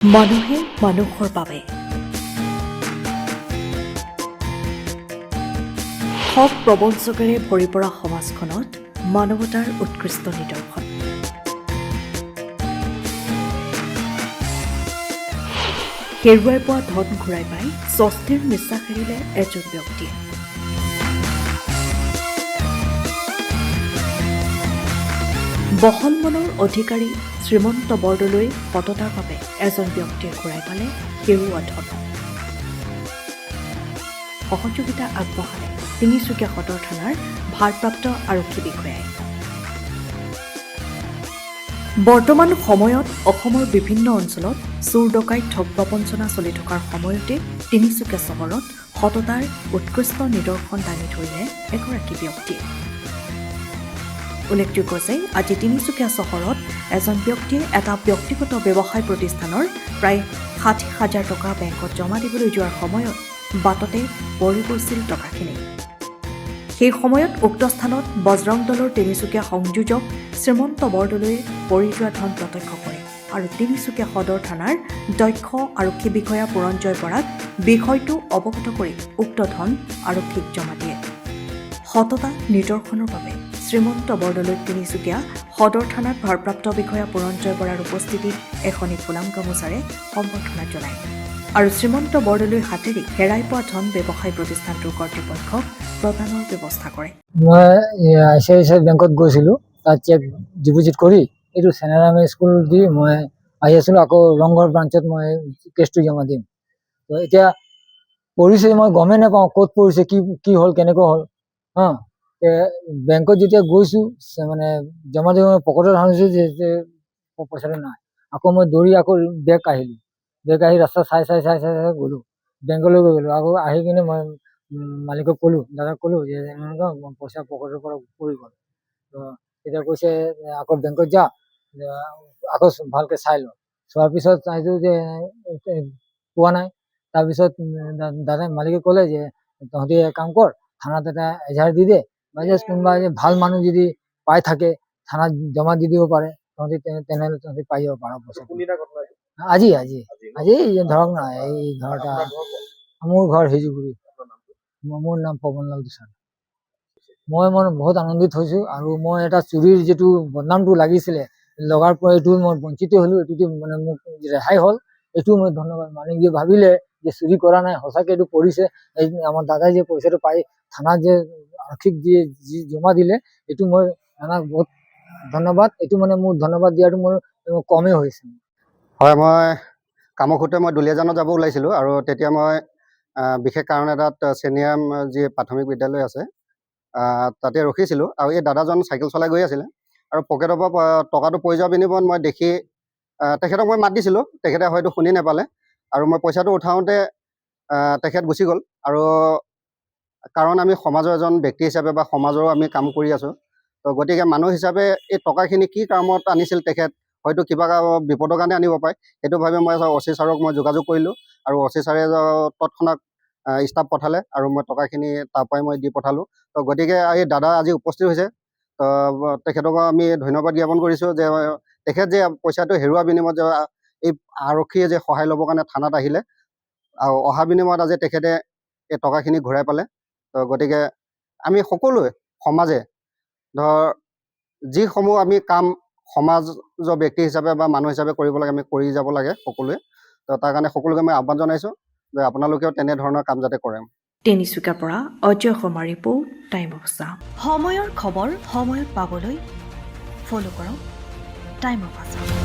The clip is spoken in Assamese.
মানুহে মানুহৰ বাবে সৎ প্ৰবঞ্চকেৰে ভৰি পৰা সমাজখনত মানৱতাৰ উৎকৃষ্ট নিদৰ্শন। হেৰুৱাই পোৱা ধন ঘূৰাই পাই স্বস্তিৰ নিশ্বাস এৰিলে এজন ব্যক্তিয়ে। বহল মনৰ অধিকাৰী শ্ৰীমন্ত বৰদলৈ সততাৰ বাবে এজন ব্যক্তিয়ে ঘূৰাই পালে হেৰুওৱা ধন। সহযোগিতা আগবঢ়ালে তিনিচুকীয়া সদৰ থানাৰ ভাৰপ্ৰাপ্ত আৰক্ষী বিষয়াই। বৰ্তমান সময়ত অসমৰ বিভিন্ন অঞ্চলত চোৰ ডকাইত ঠগ প্ৰবঞ্চনা চলি থকাৰ সময়তে তিনিচুকীয়া চহৰত সততাৰ উৎকৃষ্ট নিদৰ্শন দাঙি ধৰিলে এগৰাকী ব্যক্তিয়ে। উল্লেখযোগ্য যে আজি তিনিচুকীয়া চহৰত এজন ব্যক্তিয়ে এটা ব্যক্তিগত ব্যৱসায় প্ৰতিষ্ঠানৰ প্ৰায় ৬০,০০০ টকা বেংকত জমা দিবলৈ যোৱাৰ সময়ত বাটতে পৰি গৈছিল টকাখিনি। সেই সময়ত উক্ত স্থানত বজৰং দলৰ তিনিচুকীয়া সংযোজক শ্ৰীমন্ত বৰদলৈয়ে পৰি যোৱা ধন প্ৰত্যক্ষ কৰে আৰু তিনিচুকীয়া সদৰ থানাৰ দক্ষ আৰক্ষী বিষয়া পুৰঞ্জয় বৰাক বিষয়টো অৱগত কৰি উক্ত ধন আৰক্ষীক জমা দিয়ে। সততা নিদৰ্শনৰ বাবে শ্ৰীমন্ত বৰদলৈ তিনিচুকীয়া সদৰ থানাত ভাৰপ্ৰাপ্ত বিষয়া পুৰঞ্জয় বৰাৰ উপস্থিতিত এখনি ফুলাম গামোচাৰে সম্বৰ্ধনা জনায় আৰু শ্ৰীমন্ত বৰদলৈ হাতেৰে হেৰাই পোৱা ধন ব্যৱসায় প্ৰতিষ্ঠানটোৰ কৰ্তৃপক্ষক প্ৰদানৰ ব্যৱস্থা কৰে। মই ICICI বেংকত গৈছিলোঁ, তাত চেক ডিপজিট কৰি এইটো চেনাৰাম স্কুল দি মই আহি আছিলোঁ। আকৌ ৰংঘৰ ব্ৰাঞ্চত মই কেছটো জমা দিম। তো এতিয়া পৰিছে, মই গমেই নাপাওঁ ক'ত পৰিছে, কি হ'ল, কেনেকৈ হ'ল। বেংকত যেতিয়া গৈছোঁ মানে জমা দিব পকেটত আনিছোঁ যে পইচাটো নাই। আকৌ মই দৌৰি আকৌ বেগ আহিলোঁ। বেগ আহি ৰাস্তা চাই গ'লোঁ, বেংকলৈ গ'লোঁ। আকৌ আহি কিনে মই মালিকক ক'লোঁ, দাদাক ক'লোঁ যে এনেকুৱা পইচা পকেটৰ পৰা পৰি গ'ল। তো তেতিয়া কৈছে আকৌ বেংকত যা, আকৌ ভালকৈ চাই ল। চোৱাৰ পিছত চাইছোঁ যে পোৱা নাই। তাৰপিছত দাদাই মালিকে ক'লে যে তহঁতি এক কাম কৰ, থানাত এটা এজাহাৰ দি দে, বাইচাঞ্চ কোনোবা ভাল মানুহ যদি পাই থাকে থানাত জমা দি দিব পাৰে, তেনেহ'লে তহঁতি পাই যাব পাৰ পইচা। আজি ধৰক না এই ঘৰটা মোৰ ঘৰ হিজুগুৰি। মোৰ নাম পৱনলাল দুছাৰা। মই বহুত আনন্দিত হৈছোঁ আৰু মই এটা চুৰিৰ যিটো বদনামটো লাগিছিলে লগাৰ পৰা এইটো মই বঞ্চিত হ'লোঁ, এইটো মানে মোক ৰেহাই হ'ল। এইটো মই ধন্যবাদ। মানে যে ভাবিলে যে চুৰি কৰা নাই, সঁচাকৈ এইটো কৰিছে। এই আমাৰ দাদাই যে পইচাটো পাই থানাত যে আৰক্ষীক যি জমা দিলে, এইটো মই দাদাক বহুত ধন্যবাদ। এইটো মানে মোৰ ধন্যবাদ দিয়াটো মোৰ কমেই হৈছে। হয়, মই কামৰ সূত্ৰে মই দুলীয়াজানত যাব ওলাইছিলোঁ আৰু তেতিয়া মই বিশেষ কাৰণ এটাত চেনিয়াম যি প্ৰাথমিক বিদ্যালয় আছে তাতে ৰখিছিলোঁ আৰু এই দাদাজন চাইকেল চলাই গৈ আছিলে আৰু পকেটৰ পৰা টকাটো পৰি যোৱাৰ বিনিময়ত মই দেখি তেখেতক মই মাত দিছিলোঁ। তেখেতে হয়তো শুনি নাপালে আৰু মই পইচাটো উঠাওঁতে তেখেত গুচি গ'ল। আৰু কাৰণ আমি সমাজৰ এজন ব্যক্তি হিচাপে বা সমাজৰো আমি কাম কৰি আছোঁ, তো গতিকে মানুহ হিচাপে এই টকাখিনি কি কামত আনিছিল তেখেত, হয়তো কিবা বিপদৰ কাৰণে আনিব পাৰে। সেইটো ভাবি মই OC ছাৰক মই যোগাযোগ কৰিলোঁ আৰু OC ছাৰে তৎক্ষণাত ষ্টাফ পঠালে আৰু মই টকাখিনি তাৰ পৰাই মই দি পঠালোঁ। তো গতিকে এই দাদা আজি উপস্থিত হৈছে, তো তেখেতক আমি ধন্যবাদ জ্ঞাপন কৰিছোঁ যে তেখেত যে পইচাটো হেৰুৱাৰ বিনিময়ত যে এই আৰক্ষীয়ে যে সহায় ল'বৰ কাৰণে থানাত আহিলে আৰু অহা বিনিময়ত আজি তেখেতে এই টকাখিনি ঘূৰাই পালে। তো গতিকে আমি সকলোৱে সমাজে যিসমূহ আমি কাম সমাজৰ ব্যক্তি হিচাপে বা মানুহ হিচাপে কৰিব লাগে, আমি কৰি যাব লাগে সকলোৱে। তো তাৰ কাৰণে সকলোকে মই আহ্বান জনাইছোঁ যে আপোনালোকেও তেনেধৰণৰ কাম যাতে কৰে। তিনিচুকীয়াৰ পৰা Ajay Kumar report, time of Assam. সময়ৰ খবৰ সময়ত পাবলৈ ফ'ল' কৰক টাইম অফ আছাম।